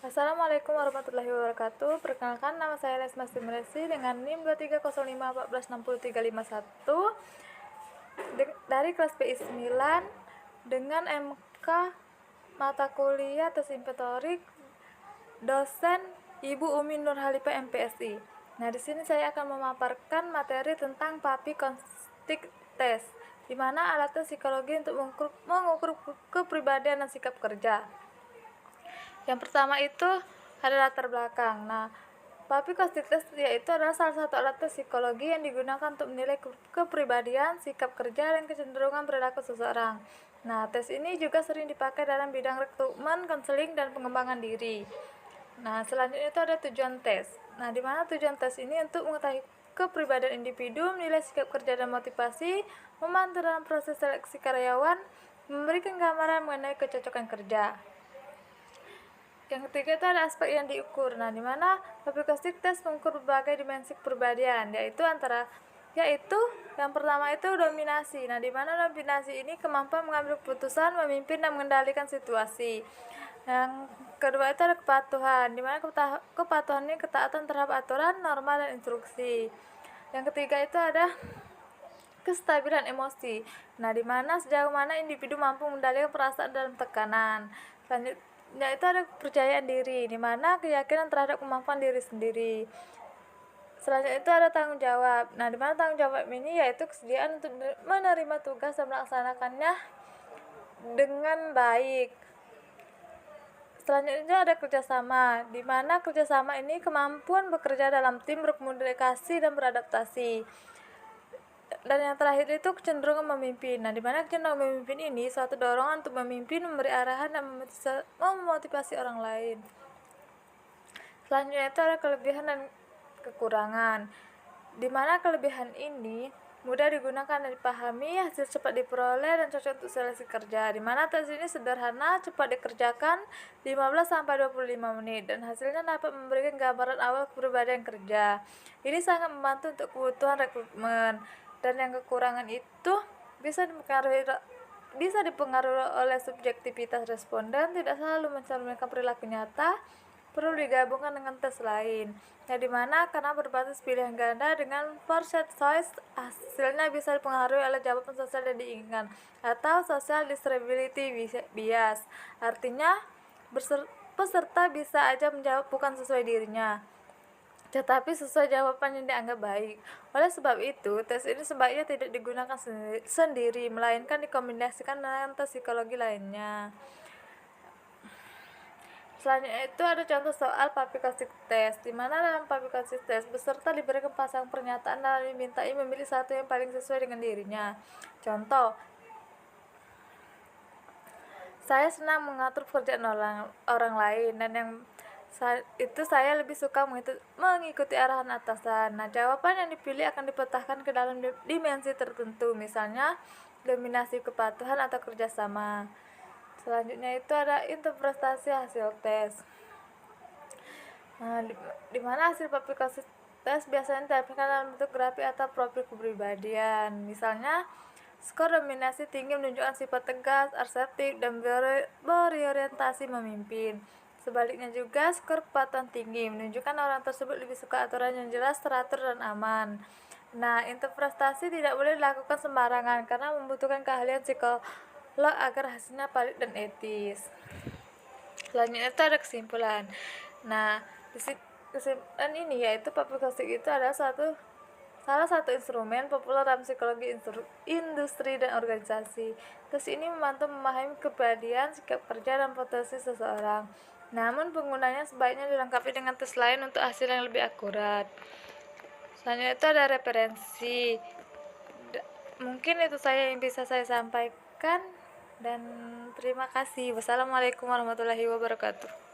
Assalamualaikum warahmatullahi wabarakatuh. Perkenalkan, nama saya Lesma Simresi dengan NIM 2305146031 dari kelas PI 9 dengan MK mata kuliah tes inventorik dosen Ibu Umi Nurhalifah MPSI. Nah, di sini saya akan memaparkan materi tentang PAPI Kognitif Test, di mana alat tes psikologi untuk mengukur kepribadian dan sikap kerja. Yang pertama itu ada latar belakang. Nah, PAPI Kognitif Test yaitu adalah salah satu alat tes psikologi yang digunakan untuk menilai kepribadian, sikap kerja, dan kecenderungan perilaku seseorang. Nah, tes ini juga sering dipakai dalam bidang rekrutmen, konseling, dan pengembangan diri. Nah, selanjutnya itu ada tujuan tes. Nah, di mana tujuan tes ini untuk mengetahui kepribadian individu, menilai sikap kerja dan motivasi, membantu dalam proses seleksi karyawan, memberikan gambaran mengenai kecocokan kerja. Yang ketiga itu ada aspek yang diukur. Nah, di mana PAPI Kognitif Test mengukur berbagai dimensi kepribadian, yaitu yang pertama itu dominasi. Nah, di mana dominasi ini kemampuan mengambil keputusan, memimpin, dan mengendalikan situasi. Yang kedua itu ada kepatuhan, di mana kepatuhan ini ketaatan terhadap aturan, norma, dan instruksi. Yang ketiga itu ada kestabilan emosi. Nah, di mana sejauh mana individu mampu mengendalikan perasaan dalam tekanan. Selanjutnya itu ada kepercayaan diri, di mana keyakinan terhadap kemampuan diri sendiri. Selanjutnya itu ada tanggung jawab. Nah, di mana tanggung jawab ini yaitu kesediaan untuk menerima tugas dan melaksanakannya dengan baik. Selanjutnya ada kerjasama, di mana kerjasama ini kemampuan bekerja dalam tim, berkomunikasi, dan beradaptasi. Dan yang terakhir itu kecenderungan memimpin. Nah, di mana kecenderungan memimpin ini suatu dorongan untuk memimpin, memberi arahan, dan memotivasi orang lain. Selanjutnya itu ada kelebihan dan kekurangan, di mana kelebihan ini mudah digunakan dan dipahami, hasil cepat diperoleh, dan cocok untuk seleksi kerja. Di mana tes ini sederhana, cepat dikerjakan 15-25 menit, dan hasilnya dapat memberikan gambaran awal kepribadian kerja. Ini sangat membantu untuk kebutuhan rekrutmen. Dan yang kekurangan itu bisa dipengaruhi oleh subjektivitas responden, tidak selalu mencerminkan perilaku nyata, perlu digabungkan dengan tes lain. Nah, dimana karena berbasis pilihan ganda dengan forced choice, hasilnya bisa dipengaruhi oleh jawaban sosial yang diinginkan atau social disability bias. Artinya peserta bisa aja menjawab bukan sesuai dirinya, tetapi sesuai jawaban yang dianggap baik. Oleh sebab itu, tes ini sebaiknya tidak digunakan sendiri, melainkan dikombinasikan dengan tes psikologi lainnya. Selanjutnya itu ada contoh soal PAPI Kognitif Test, di mana dalam PAPI Kognitif Test peserta diberikan pasang pernyataan dan dimintai memilih satu yang paling sesuai dengan dirinya. Contoh, saya senang mengatur pekerjaan orang lain, dan saya lebih suka mengikuti arahan atasan. Nah, jawaban yang dipilih akan dipetahkan ke dalam dimensi tertentu, misalnya dominasi, kepatuhan, atau kerjasama. Selanjutnya itu ada interpretasi hasil tes. Nah, di mana hasil PAPI Kognitif Test biasanya ditampilkan dalam bentuk grafik atau profil kepribadian. Misalnya, skor dominasi tinggi menunjukkan sifat tegas, asertif, dan berorientasi memimpin. Sebaliknya juga, skor kepatuhan tinggi menunjukkan orang tersebut lebih suka aturan yang jelas, teratur, dan aman. Nah, interpretasi tidak boleh dilakukan sembarangan karena membutuhkan keahlian psikolog agar hasilnya valid dan etis. Selanjutnya itu ada kesimpulan. Nah, kesimpulan ini yaitu PAPI Kognitif itu adalah salah satu instrumen populer dalam psikologi industri dan organisasi. Tes ini membantu memahami kepribadian, sikap kerja, dan potensi seseorang. Namun penggunanya sebaiknya dilengkapi dengan tes lain untuk hasil yang lebih akurat. Selanjutnya itu ada referensi. Mungkin itu saja yang bisa saya sampaikan, dan terima kasih. Wassalamualaikum warahmatullahi wabarakatuh.